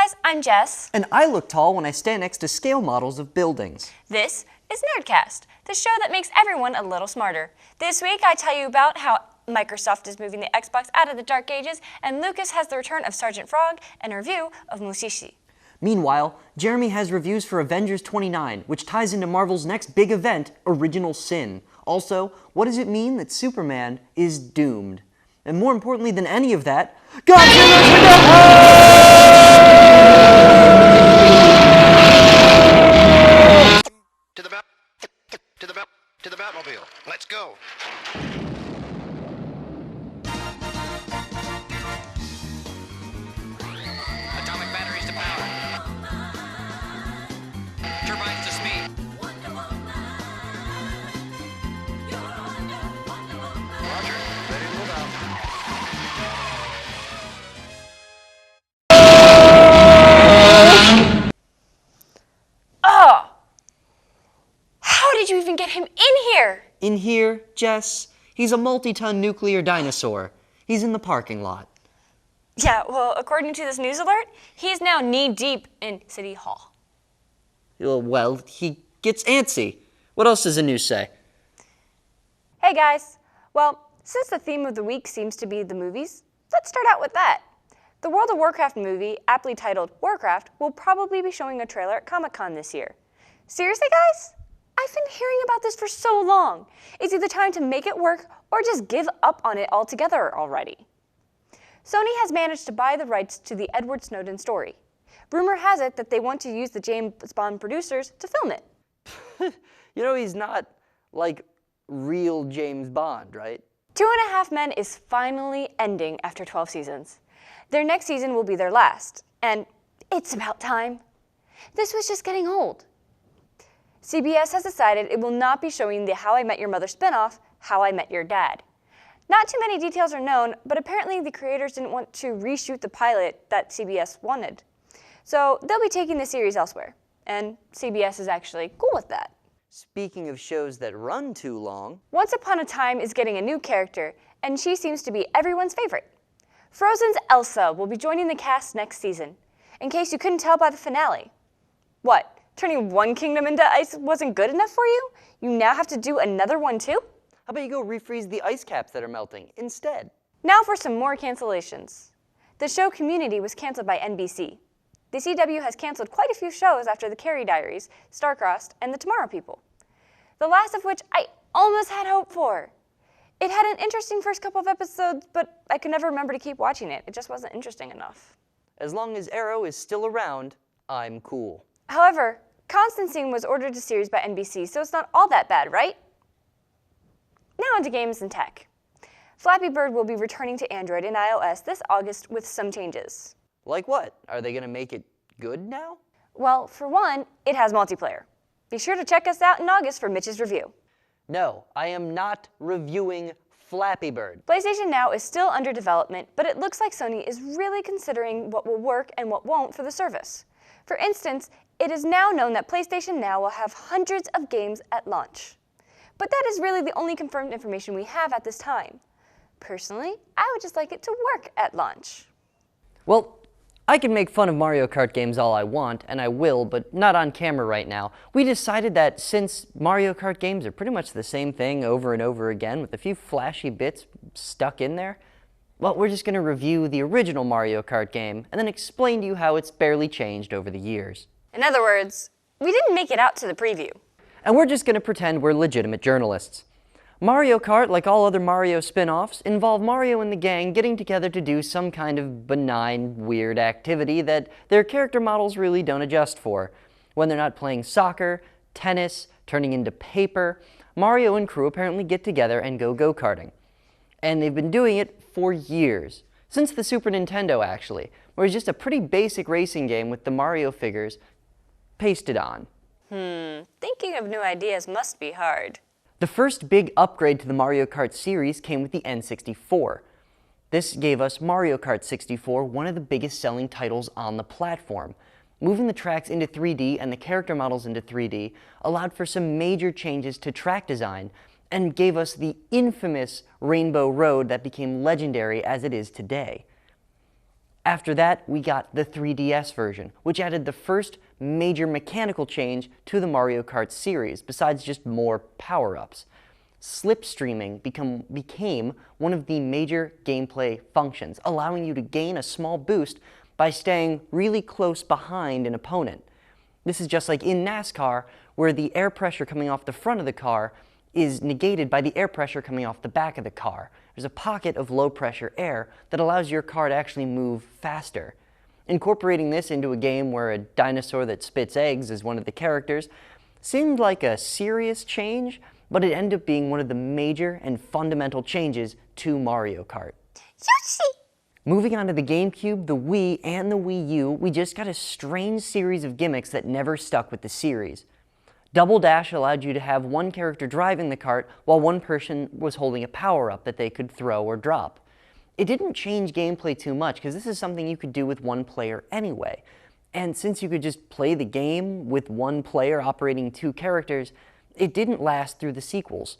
guys, I'm Jess. And I look tall when I stand next to scale models of buildings. This is Nerdcast, the show that makes everyone a little smarter. This week I tell you about how Microsoft is moving the Xbox out of the dark ages, and Lucas has the return of Sergeant Frog and a review of Mushishi. Meanwhile, Jeremy has reviews for Avengers 29, which ties into Marvel's next big event, Original Sin. Also, what does it mean that Superman is doomed? And more importantly than any of that, Godzilla's to the Batmobile. Let's go. Atomic batteries to power. Turbines to speed. Roger. Ready to move out. Oh! How did you even get him in here? In here, Jess, he's a multi-ton nuclear dinosaur. He's in the parking lot. Yeah, well, according to this news alert, he's now knee-deep in City Hall. Well, he gets antsy. What else does the news say? Hey guys, well, since the theme of the week seems to be the movies, let's start out with that. The World of Warcraft movie, aptly titled Warcraft, will probably be showing a trailer at Comic-Con this year. Seriously, guys? I've been hearing about this for so long. It's either time to make it work or just give up on it altogether already. Sony has managed to buy the rights to the Edward Snowden story. Rumor has it that they want to use the James Bond producers to film it. You know, he's not, like, real James Bond, right? 2.5 Men is finally ending after 12 seasons. Their next season will be their last, and it's about time. This was just getting old. CBS has decided it will not be showing the How I Met Your Mother spinoff, How I Met Your Dad. Not too many details are known, but apparently the creators didn't want to reshoot the pilot that CBS wanted. So they'll be taking the series elsewhere, and CBS is actually cool with that. Speaking of shows that run too long... Once Upon a Time is getting a new character, and she seems to be everyone's favorite. Frozen's Elsa will be joining the cast next season, in case you couldn't tell by the finale. What? Turning one kingdom into ice wasn't good enough for you? You now have to do another one too? How about you go refreeze the ice caps that are melting instead? Now for some more cancellations. The show Community was canceled by NBC. The CW has canceled quite a few shows after The Carrie Diaries, Starcrossed, and The Tomorrow People. The last of which I almost had hope for. It had an interesting first couple of episodes, but I could never remember to keep watching it. It just wasn't interesting enough. As long as Arrow is still around, I'm cool. However, Constantine was ordered to series by NBC, so it's not all that bad, right? Now onto games and tech. Flappy Bird will be returning to Android and iOS this August with some changes. Like what? Are they gonna make it good now? Well, for one, it has multiplayer. Be sure to check us out in August for Mitch's review. No, I am not reviewing Flappy Bird. PlayStation Now is still under development, but it looks like Sony is really considering what will work and what won't for the service. For instance, it is now known that PlayStation Now will have hundreds of games at launch. But that is really the only confirmed information we have at this time. Personally, I would just like it to work at launch. Well, I can make fun of Mario Kart games all I want, and I will, but not on camera right now. We decided that since Mario Kart games are pretty much the same thing over and over again with a few flashy bits stuck in there, well, we're just going to review the original Mario Kart game and then explain to you how it's barely changed over the years. In other words, we didn't make it out to the preview. And we're just going to pretend we're legitimate journalists. Mario Kart, like all other Mario spin-offs, involve Mario and the gang getting together to do some kind of benign, weird activity that their character models really don't adjust for. When they're not playing soccer, tennis, turning into paper, Mario and crew apparently get together and go go-karting. And they've been doing it for years. Since the Super Nintendo, actually, where it's just a pretty basic racing game with the Mario figures pasted on. Thinking of new ideas must be hard. The first big upgrade to the Mario Kart series came with the N64. This gave us Mario Kart 64, one of the biggest selling titles on the platform. Moving the tracks into 3D and the character models into 3D allowed for some major changes to track design and gave us the infamous Rainbow Road that became legendary as it is today. After that, we got the 3DS version, which added the first major mechanical change to the Mario Kart series, besides just more power-ups. Slipstreaming became one of the major gameplay functions, allowing you to gain a small boost by staying really close behind an opponent. This is just like in NASCAR, where the air pressure coming off the front of the car is negated by the air pressure coming off the back of the car. There's a pocket of low-pressure air that allows your car to actually move faster. Incorporating this into a game where a dinosaur that spits eggs is one of the characters seemed like a serious change, but it ended up being one of the major and fundamental changes to Mario Kart. Yoshi! Moving on to the GameCube, the Wii, and the Wii U, we just got a strange series of gimmicks that never stuck with the series. Double Dash allowed you to have one character driving the kart while one person was holding a power-up that they could throw or drop. It didn't change gameplay too much because this is something you could do with one player anyway. And since you could just play the game with one player operating two characters, it didn't last through the sequels.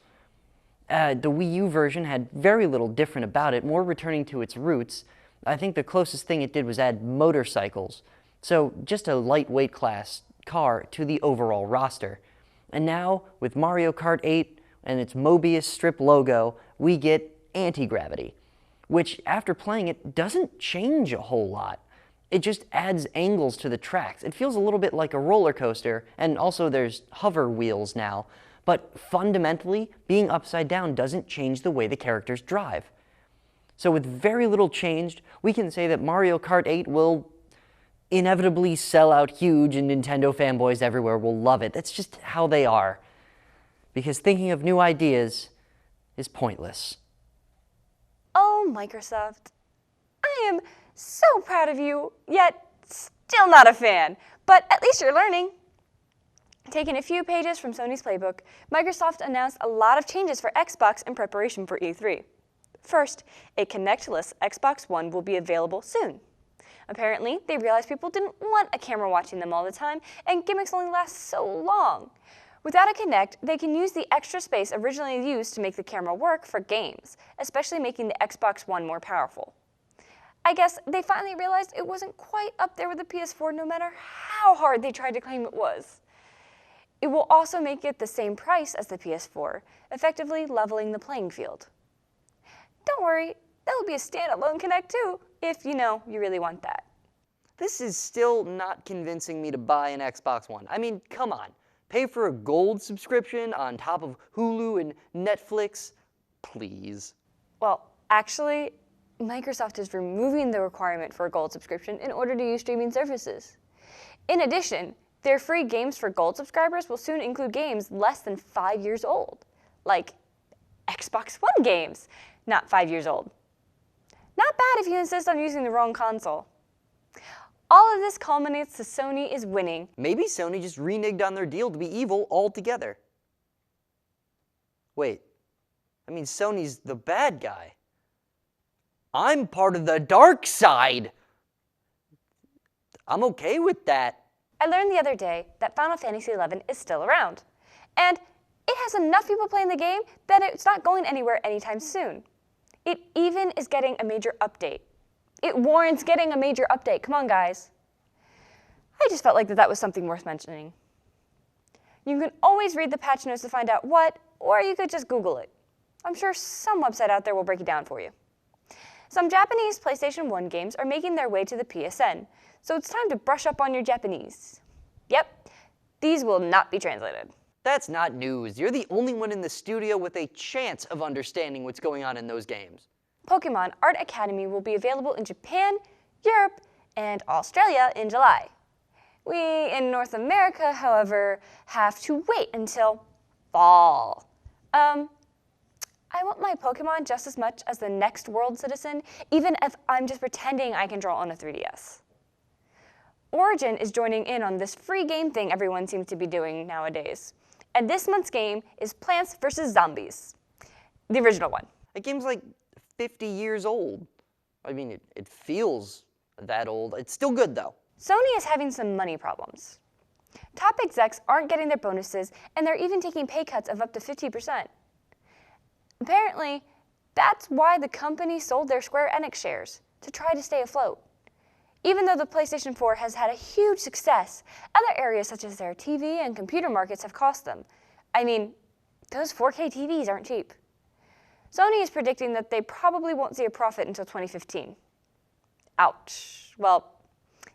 The Wii U version had very little different about it, more returning to its roots. I think the closest thing it did was add motorcycles, so just a lightweight class car to the overall roster. And now, with Mario Kart 8 and its Mobius strip logo, we get anti-gravity, which after playing it doesn't change a whole lot. It just adds angles to the tracks. It feels a little bit like a roller coaster, and also there's hover wheels now. But fundamentally, being upside down doesn't change the way the characters drive. So with very little changed, we can say that Mario Kart 8 will inevitably sell out huge and Nintendo fanboys everywhere will love it. That's just how they are. Because thinking of new ideas is pointless. Oh, Microsoft. I am so proud of you, yet still not a fan. But at least you're learning. Taking a few pages from Sony's playbook, Microsoft announced a lot of changes for Xbox in preparation for E3. First, a connectless Xbox One will be available soon. Apparently, they realized people didn't want a camera watching them all the time, and gimmicks only last so long. Without a Kinect, they can use the extra space originally used to make the camera work for games, especially making the Xbox One more powerful. I guess they finally realized it wasn't quite up there with the PS4 no matter how hard they tried to claim it was. It will also make it the same price as the PS4, effectively leveling the playing field. Don't worry, that will be a standalone Kinect too, if you really want that. This is still not convincing me to buy an Xbox One. I mean, come on. Pay for a gold subscription on top of Hulu and Netflix? Please. Well, actually, Microsoft is removing the requirement for a gold subscription in order to use streaming services. In addition, their free games for gold subscribers will soon include games less than 5 years old, like Xbox One games, not 5 years old. Not bad if you insist on using the wrong console. All of this culminates to Sony is winning. Maybe Sony just reneged on their deal to be evil altogether. Wait, I mean Sony's the bad guy. I'm part of the dark side. I'm okay with that. I learned the other day that Final Fantasy XI is still around. And it has enough people playing the game that it's not going anywhere anytime soon. It even is getting a major update. It warrants getting a major update. Come on, guys. I just felt like that was something worth mentioning. You can always read the patch notes to find out what, or you could just Google it. I'm sure some website out there will break it down for you. Some Japanese PlayStation 1 games are making their way to the PSN, so it's time to brush up on your Japanese. Yep, these will not be translated. That's not news. You're the only one in the studio with a chance of understanding what's going on in those games. Pokemon Art Academy will be available in Japan, Europe, and Australia in July. We in North America, however, have to wait until fall. I want my Pokemon just as much as the next world citizen, even if I'm just pretending I can draw on a 3DS. Origin is joining in on this free game thing everyone seems to be doing nowadays. And this month's game is Plants vs. Zombies. The original one. That game's like 50 years old. I mean, it feels that old. It's still good, though. Sony is having some money problems. Top execs aren't getting their bonuses, and they're even taking pay cuts of up to 50%. Apparently, that's why the company sold their Square Enix shares, to try to stay afloat. Even though the PlayStation 4 has had a huge success, other areas such as their TV and computer markets have cost them. I mean, those 4K TVs aren't cheap. Sony is predicting that they probably won't see a profit until 2015. Ouch. Well,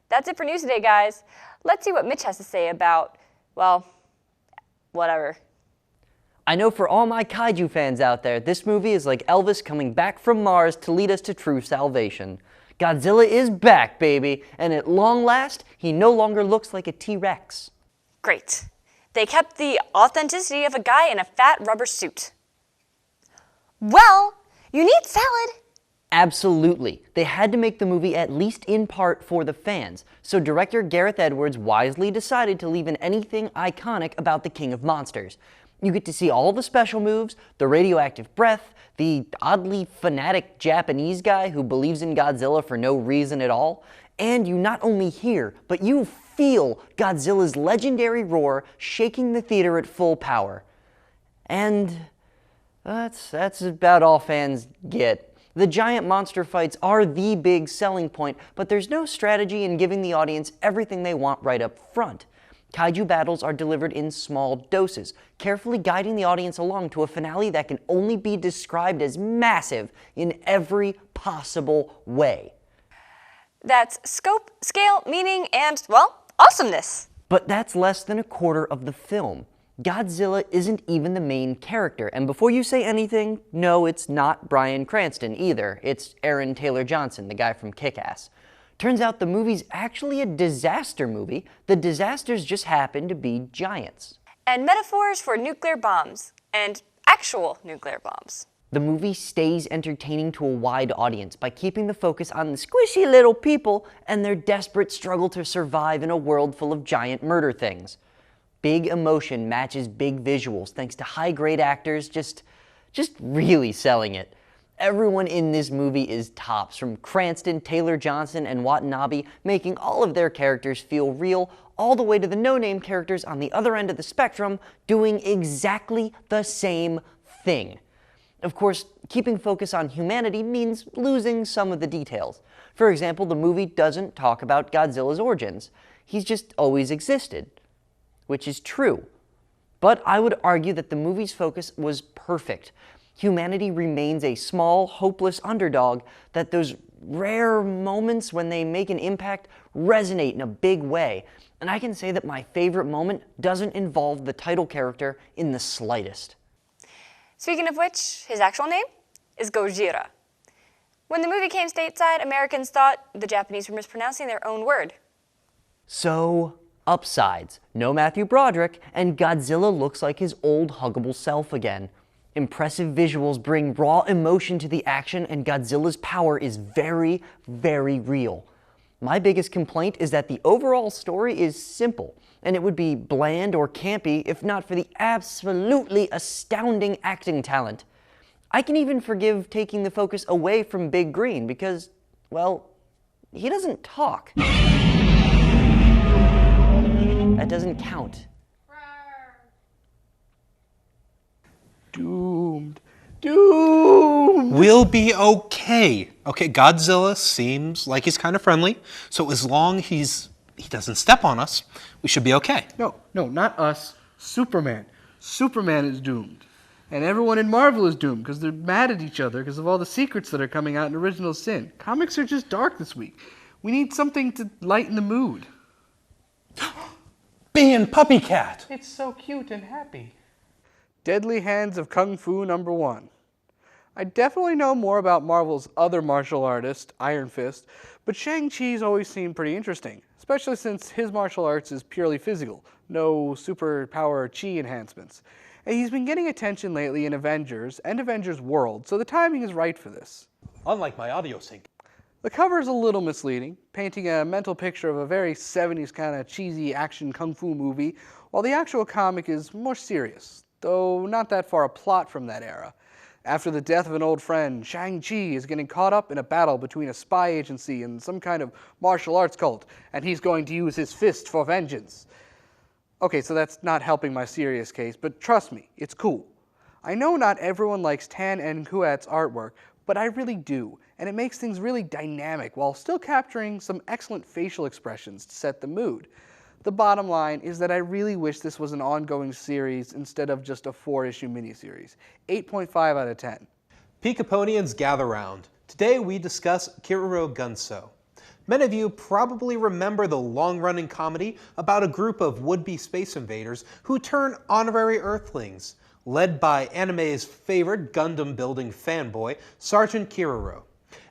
that's it for news today, guys. Let's see what Mitch has to say about, well, whatever. I know for all my kaiju fans out there, this movie is like Elvis coming back from Mars to lead us to true salvation. Godzilla is back, baby, and at long last, he no longer looks like a T-Rex. Great. They kept the authenticity of a guy in a fat rubber suit. Well, you need salad. Absolutely. They had to make the movie at least in part for the fans, so director Gareth Edwards wisely decided to leave in anything iconic about the King of Monsters. You get to see all the special moves, the radioactive breath, the oddly fanatic Japanese guy who believes in Godzilla for no reason at all, and you not only hear, but you feel Godzilla's legendary roar shaking the theater at full power. And that's about all fans get. The giant monster fights are the big selling point, but there's no strategy in giving the audience everything they want right up front. Kaiju battles are delivered in small doses, carefully guiding the audience along to a finale that can only be described as massive in every possible way. That's scope, scale, meaning, and, well, awesomeness. But that's less than a quarter of the film. Godzilla isn't even the main character, and before you say anything, no, it's not Bryan Cranston either. It's Aaron Taylor Johnson, the guy from Kick-Ass. Turns out the movie's actually a disaster movie. The disasters just happen to be giants. And metaphors for nuclear bombs, and actual nuclear bombs. The movie stays entertaining to a wide audience by keeping the focus on the squishy little people and their desperate struggle to survive in a world full of giant murder things. Big emotion matches big visuals thanks to high-grade actors just really selling it. Everyone in this movie is tops, from Cranston, Taylor Johnson, and Watanabe, making all of their characters feel real, all the way to the no-name characters on the other end of the spectrum doing exactly the same thing. Of course, keeping focus on humanity means losing some of the details. For example, the movie doesn't talk about Godzilla's origins. He's just always existed, which is true. But I would argue that the movie's focus was perfect. Humanity remains a small, hopeless underdog that those rare moments when they make an impact resonate in a big way. And I can say that my favorite moment doesn't involve the title character in the slightest. Speaking of which, his actual name is Gojira. When the movie came stateside, Americans thought the Japanese were mispronouncing their own word. So, upsides. No Matthew Broderick, and Godzilla looks like his old huggable self again. Impressive visuals bring raw emotion to the action, and Godzilla's power is very, very real. My biggest complaint is that the overall story is simple, and it would be bland or campy if not for the absolutely astounding acting talent. I can even forgive taking the focus away from Big Green because, well, he doesn't talk. That doesn't count. Doomed. Doomed! We'll be okay. Okay, Godzilla seems like he's kind of friendly, so as long he doesn't step on us, we should be okay. No, not us. Superman. Superman is doomed. And everyone in Marvel is doomed because they're mad at each other because of all the secrets that are coming out in Original Sin. Comics are just dark this week. We need something to lighten the mood. Being Puppy Cat. It's so cute and happy. Deadly Hands of Kung Fu #1. I definitely know more about Marvel's other martial artist, Iron Fist, but Shang-Chi's always seemed pretty interesting, especially since his martial arts is purely physical, no superpower chi enhancements. And he's been getting attention lately in Avengers and Avengers World, so the timing is right for this. Unlike my audio sync. The cover is a little misleading, painting a mental picture of a very 70s kind of cheesy action kung fu movie, while the actual comic is more serious, though not that far a plot from that era. After the death of an old friend, Shang-Chi is getting caught up in a battle between a spy agency and some kind of martial arts cult, and he's going to use his fist for vengeance. Okay, so that's not helping my serious case, but trust me, it's cool. I know not everyone likes Tan N. Kuat's artwork, but I really do, and it makes things really dynamic while still capturing some excellent facial expressions to set the mood. The bottom line is that I really wish this was an ongoing series instead of just a 4-issue miniseries. 8.5 out of 10. Peekaponians gather round. Today we discuss Kiroro Gunso. Many of you probably remember the long-running comedy about a group of would-be space invaders who turn honorary Earthlings, led by anime's favorite Gundam-building fanboy, Sergeant Kiroro,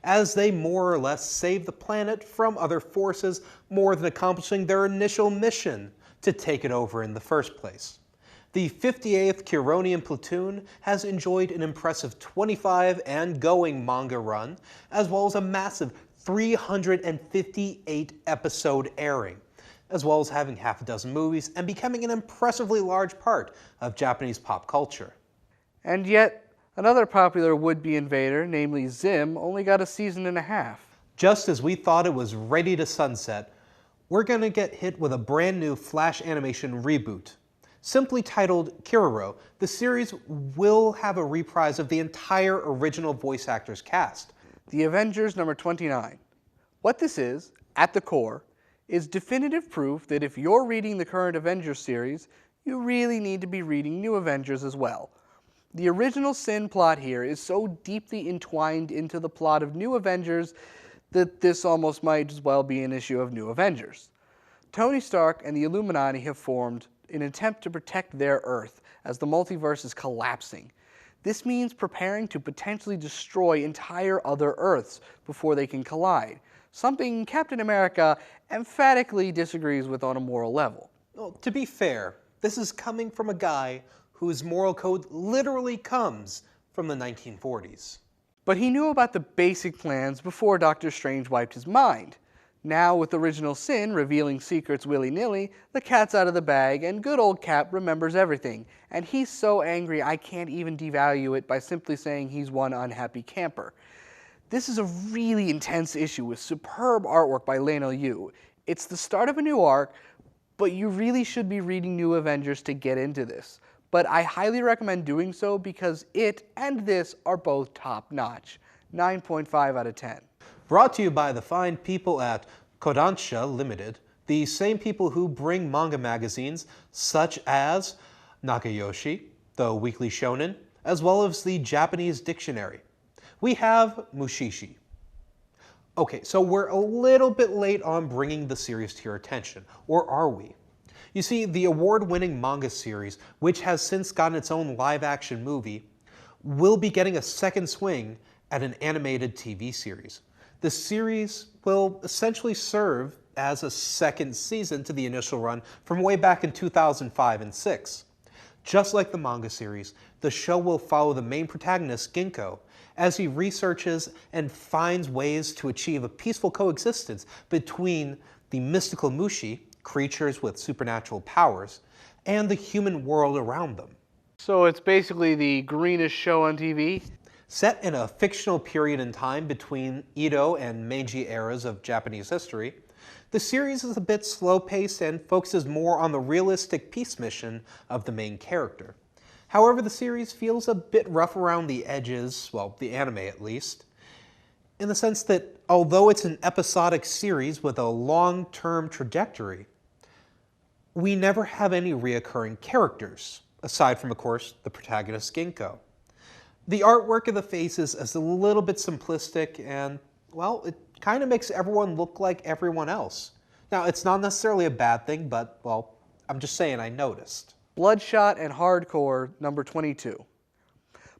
as they more or less save the planet from other forces more than accomplishing their initial mission to take it over in the first place. The 58th Kironian Platoon has enjoyed an impressive 25 and going manga run, as well as a massive 358 episode airing, as well as having half a dozen movies and becoming an impressively large part of Japanese pop culture. And yet, another popular would-be invader, namely Zim, only got a season and a half. Just as we thought it was ready to sunset, we're going to get hit with a brand new Flash animation reboot. Simply titled Kiroro, the series will have a reprise of the entire original voice actors cast. The Avengers number 29. What this is, at the core, is definitive proof that if you're reading the current Avengers series, you really need to be reading New Avengers as well. The original Sin plot here is so deeply entwined into the plot of New Avengers that this almost might as well be an issue of New Avengers. Tony Stark and the Illuminati have formed in an attempt to protect their Earth as the multiverse is collapsing. This means preparing to potentially destroy entire other Earths before they can collide, something Captain America emphatically disagrees with on a moral level. Well, to be fair, this is coming from a guy whose moral code literally comes from the 1940s. But he knew about the basic plans before Doctor Strange wiped his mind. Now, with Original Sin revealing secrets willy-nilly, the cat's out of the bag, and good old Cap remembers everything. And he's so angry I can't even devalue it by simply saying he's one unhappy camper. This is a really intense issue with superb artwork by Leinil Yu. It's the start of a new arc, but you really should be reading New Avengers to get into this. But I highly recommend doing so because it and this are both top-notch. 9.5 out of 10. Brought to you by the fine people at Kodansha Limited, the same people who bring manga magazines such as Nakayoshi, the Weekly Shonen, as well as the Japanese Dictionary. We have Mushishi. Okay, so we're a little bit late on bringing the series to your attention, or are we? You see, the award-winning manga series, which has since gotten its own live-action movie, will be getting a second swing at an animated TV series. The series will essentially serve as a second season to the initial run from way back in 2005 and 6. Just like the manga series, the show will follow the main protagonist, Ginkgo, as he researches and finds ways to achieve a peaceful coexistence between the mystical Mushi, creatures with supernatural powers, and the human world around them. So it's basically the greenest show on TV? Set in a fictional period in time between Edo and Meiji eras of Japanese history, the series is a bit slow-paced and focuses more on the realistic peace mission of the main character. However, the series feels a bit rough around the edges, well, the anime at least, in the sense that although it's an episodic series with a long-term trajectory, we never have any reoccurring characters, aside from, of course, the protagonist Ginkgo. The artwork of the faces is a little bit simplistic and, well, it kind of makes everyone look like everyone else. Now, it's not necessarily a bad thing, but, well, I'm just saying I noticed. Bloodshot and Hardcore, number 22.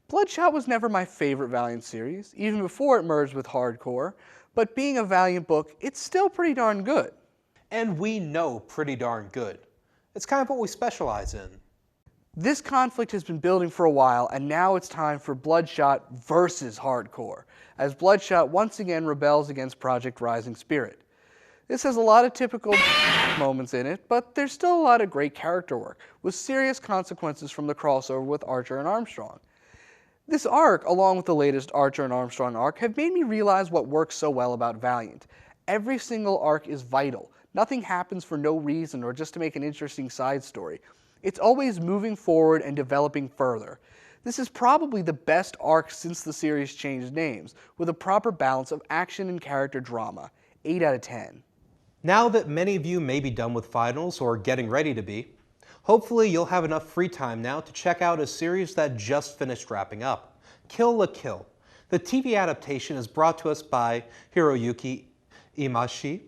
Bloodshot was never my favorite Valiant series, even before it merged with Hardcore, but being a Valiant book, it's still pretty darn good. And we know pretty darn good. It's kind of what we specialize in. This conflict has been building for a while, and now it's time for Bloodshot versus Hardcore, as Bloodshot once again rebels against Project Rising Spirit. This has a lot of typical moments in it, but there's still a lot of great character work, with serious consequences from the crossover with Archer and Armstrong. This arc, along with the latest Archer and Armstrong arc, have made me realize what works so well about Valiant. Every single arc is vital. Nothing happens for no reason or just to make an interesting side story. It's always moving forward and developing further. This is probably the best arc since the series changed names, with a proper balance of action and character drama. 8 out of 10. Now that many of you may be done with finals or getting ready to be, hopefully you'll have enough free time now to check out a series that just finished wrapping up, Kill la Kill. The TV adaptation is brought to us by Hiroyuki Imaishi,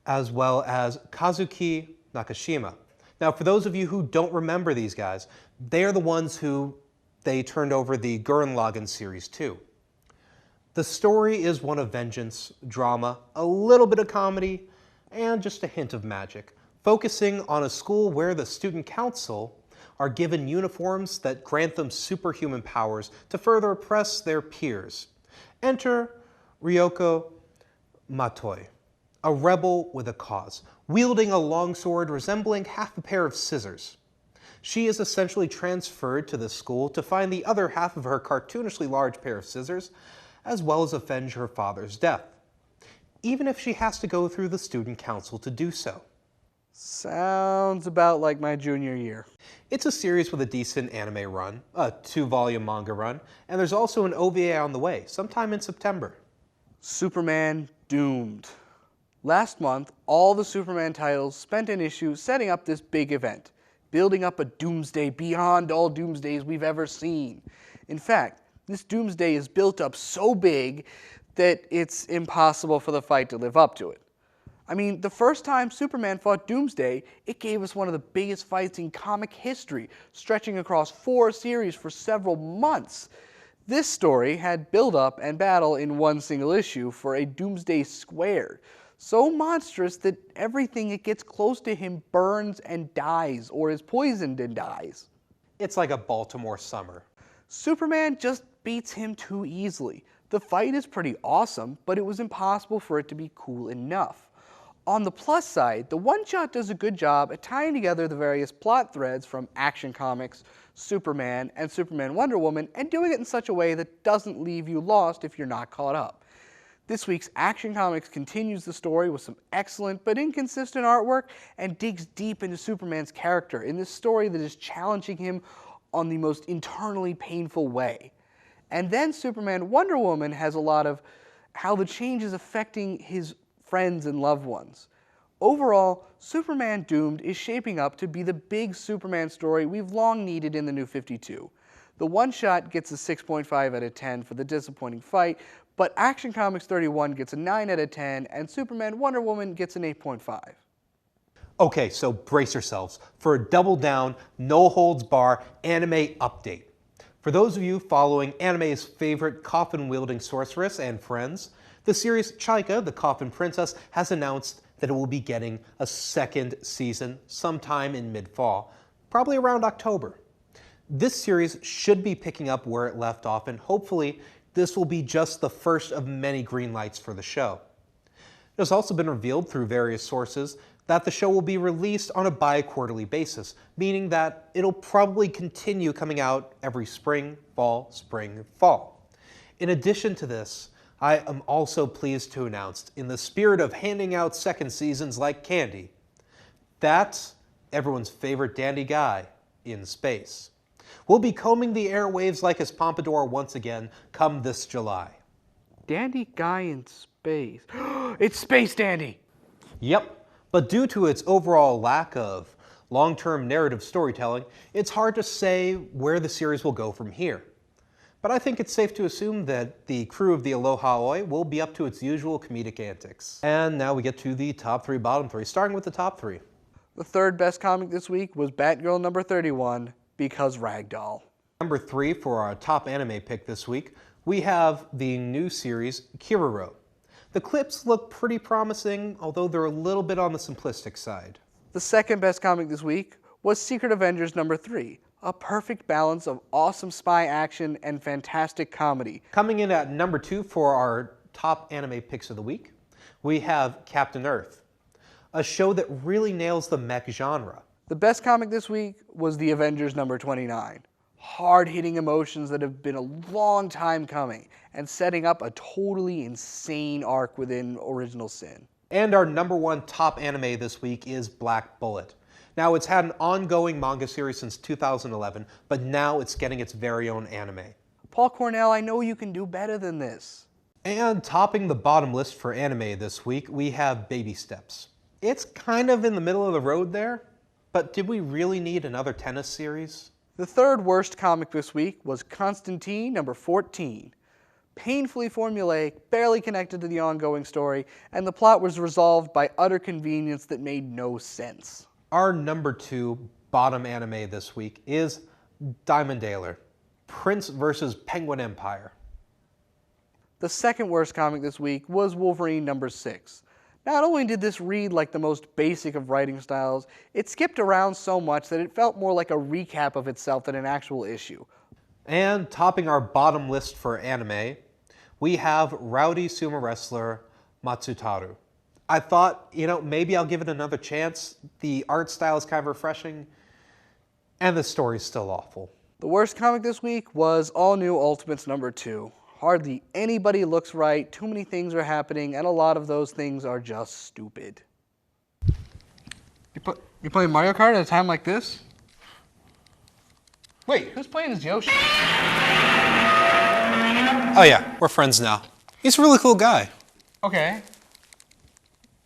as well as Kazuki Nakashima. Now, for those of you who don't remember these guys, they are the ones who they turned over the Gurren Lagann series to. The story is one of vengeance, drama, a little bit of comedy, and just a hint of magic, focusing on a school where the student council are given uniforms that grant them superhuman powers to further oppress their peers. Enter Ryoko Matoi, a rebel with a cause, wielding a longsword resembling half a pair of scissors. She is essentially transferred to the school to find the other half of her cartoonishly large pair of scissors, as well as avenge her father's death, even if she has to go through the student council to do so. Sounds about like my junior year. It's a series with a decent anime run, a 2-volume manga run, and there's also an OVA on the way, sometime in September. Superman Doomed. Last month, all the Superman titles spent an issue setting up this big event, building up a doomsday beyond all doomsdays we've ever seen. In fact, this doomsday is built up so big that it's impossible for the fight to live up to it. I mean, the first time Superman fought Doomsday, it gave us one of the biggest fights in comic history, stretching across 4 series for several months. This story had build-up and battle in one single issue for a Doomsday squared, so monstrous that everything that gets close to him burns and dies, or is poisoned and dies. It's like a Baltimore summer. Superman just beats him too easily. The fight is pretty awesome, but it was impossible for it to be cool enough. On the plus side, the one-shot does a good job at tying together the various plot threads from Action Comics, Superman, and Superman Wonder Woman, and doing it in such a way that doesn't leave you lost if you're not caught up. This week's Action Comics continues the story with some excellent but inconsistent artwork and digs deep into Superman's character in this story that is challenging him on the most internally painful way. And then Superman Wonder Woman has a lot of how the change is affecting his friends and loved ones. Overall, Superman Doomed is shaping up to be the big Superman story we've long needed in the New 52. The one-shot gets a 6.5 out of 10 for the disappointing fight, but Action Comics 31 gets a 9 out of 10, and Superman Wonder Woman gets an 8.5. Okay, so brace yourselves for a double-down, no-holds-bar anime update. For those of you following anime's favorite coffin-wielding sorceress and friends, the series Chaika, the Coffin Princess, has announced that it will be getting a second season sometime in mid-fall, probably around October. This series should be picking up where it left off, and hopefully this will be just the first of many green lights for the show. It has also been revealed through various sources that the show will be released on a bi-quarterly basis, meaning that it'll probably continue coming out every spring, fall, fall. In addition to this, I am also pleased to announce, in the spirit of handing out second seasons like candy, that everyone's favorite dandy guy in space will be combing the airwaves like his pompadour once again come this July. Dandy guy in space. It's Space Dandy! Yep, but due to its overall lack of long-term narrative storytelling, it's hard to say where the series will go from here. But I think it's safe to assume that the crew of the Aloha Oi will be up to its usual comedic antics. And now we get to the top 3, bottom 3, starting with the top 3. The third best comic this week was Batgirl number 31, because Ragdoll. Number 3 for our top anime pick this week, we have the new series Kiroro. The clips look pretty promising, although they're a little bit on the simplistic side. The second best comic this week was Secret Avengers number 3, a perfect balance of awesome spy action and fantastic comedy. Coming in at number 2 for our top anime picks of the week, we have Captain Earth, a show that really nails the mech genre. The best comic this week was The Avengers number 29. Hard-hitting emotions that have been a long time coming and setting up a totally insane arc within Original Sin. And our number 1 top anime this week is Black Bullet. Now, it's had an ongoing manga series since 2011, but now it's getting its very own anime. Paul Cornell, I know you can do better than this. And topping the bottom list for anime this week, we have Baby Steps. It's kind of in the middle of the road there, but did we really need another tennis series? The third worst comic this week was Constantine number 14. Painfully formulaic, barely connected to the ongoing story, and the plot was resolved by utter convenience that made no sense. Our number 2 bottom anime this week is Diamond Daler, Prince vs. Penguin Empire. The second worst comic this week was Wolverine number 6. Not only did this read like the most basic of writing styles, it skipped around so much that it felt more like a recap of itself than an actual issue. And topping our bottom list for anime, we have Rowdy Sumo Wrestler Matsutaru. I thought, maybe I'll give it another chance. The art style is kind of refreshing, and the story's still awful. The worst comic this week was All New Ultimates number 2. Hardly anybody looks right, too many things are happening, and a lot of those things are just stupid. You playing Mario Kart at a time like this? Wait, who's playing as Yoshi? Oh yeah, we're friends now. He's a really cool guy. Okay.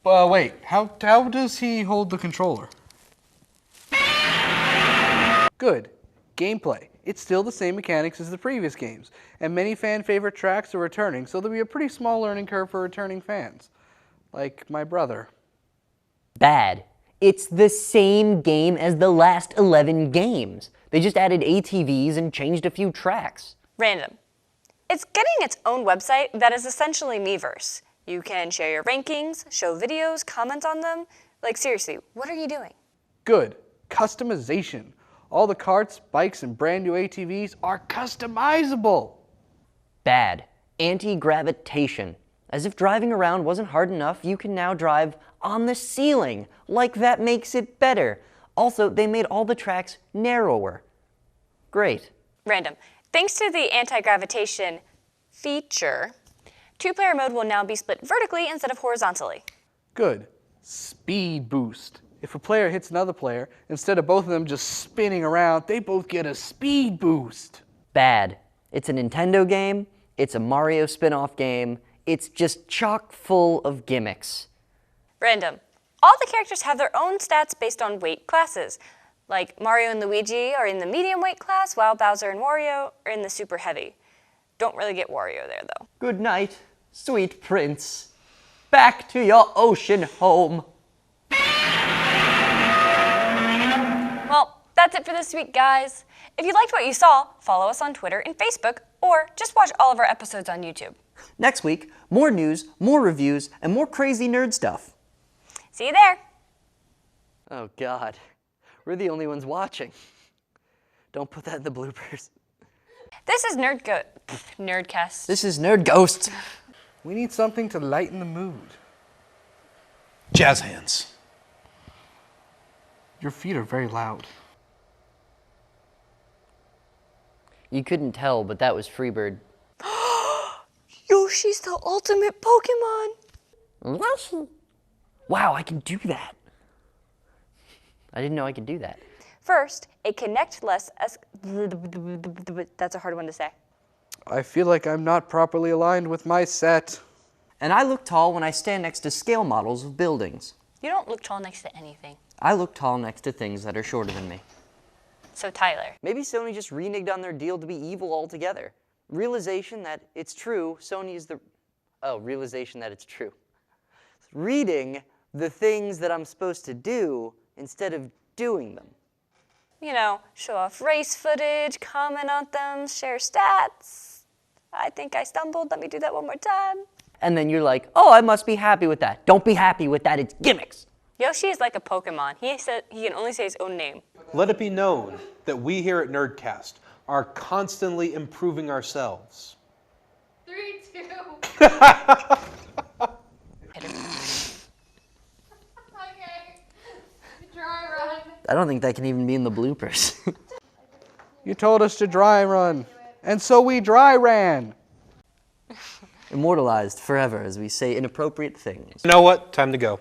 Wait, how does he hold the controller? Good. Gameplay. It's still the same mechanics as the previous games, and many fan-favorite tracks are returning, so there'll be a pretty small learning curve for returning fans. Like my brother. Bad. It's the same game as the last 11 games. They just added ATVs and changed a few tracks. Random. It's getting its own website that is essentially Miiverse. You can share your rankings, show videos, comment on them. Like seriously, what are you doing? Good. Customization. All the carts, bikes, and brand new ATVs are customizable. Bad. Anti-gravitation. As if driving around wasn't hard enough, you can now drive on the ceiling. Like that makes it better. Also, they made all the tracks narrower. Great. Random. Thanks to the anti-gravitation feature, 2-player mode will now be split vertically instead of horizontally. Good. Speed boost. If a player hits another player, instead of both of them just spinning around, they both get a speed boost. Bad. It's a Nintendo game. It's a Mario spin-off game. It's just chock full of gimmicks. Random. All the characters have their own stats based on weight classes. Like Mario and Luigi are in the medium weight class, while Bowser and Wario are in the super heavy. Don't really get Wario there, though. Good night, sweet prince. Back to your ocean home. Well, that's it for this week, guys. If you liked what you saw, follow us on Twitter and Facebook, or just watch all of our episodes on YouTube. Next week, more news, more reviews, and more crazy nerd stuff. See you there. Oh, God. We're the only ones watching. Don't put that in the bloopers. This is Nerdcast. This is Nerd Ghost. We need something to lighten the mood. Jazz hands. Your feet are very loud. You couldn't tell, but that was Freebird. Yoshi's the ultimate Pokemon. Wow, I can do that. I didn't know I could do that. First, a connect-less that's a hard one to say. I feel like I'm not properly aligned with my set. And I look tall when I stand next to scale models of buildings. You don't look tall next to anything. I look tall next to things that are shorter than me. So Tyler. Maybe Sony just reneged on their deal to be evil altogether. Realization that it's true, Sony is the... Oh, realization that it's true. Reading the things that I'm supposed to do instead of doing them. You know, show off race footage, comment on them, share stats. I think I stumbled. Let me do that one more time. And then you're like, oh, I must be happy with that. Don't be happy with that. It's gimmicks. Yoshi is like a Pokemon. He said he can only say his own name. Let it be known that we here at Nerdcast are constantly improving ourselves. 3, 2. Okay. Dry run. I don't think that can even be in the bloopers. You told us to dry run, and so we dry ran. Immortalized forever as we say inappropriate things. You know what? Time to go.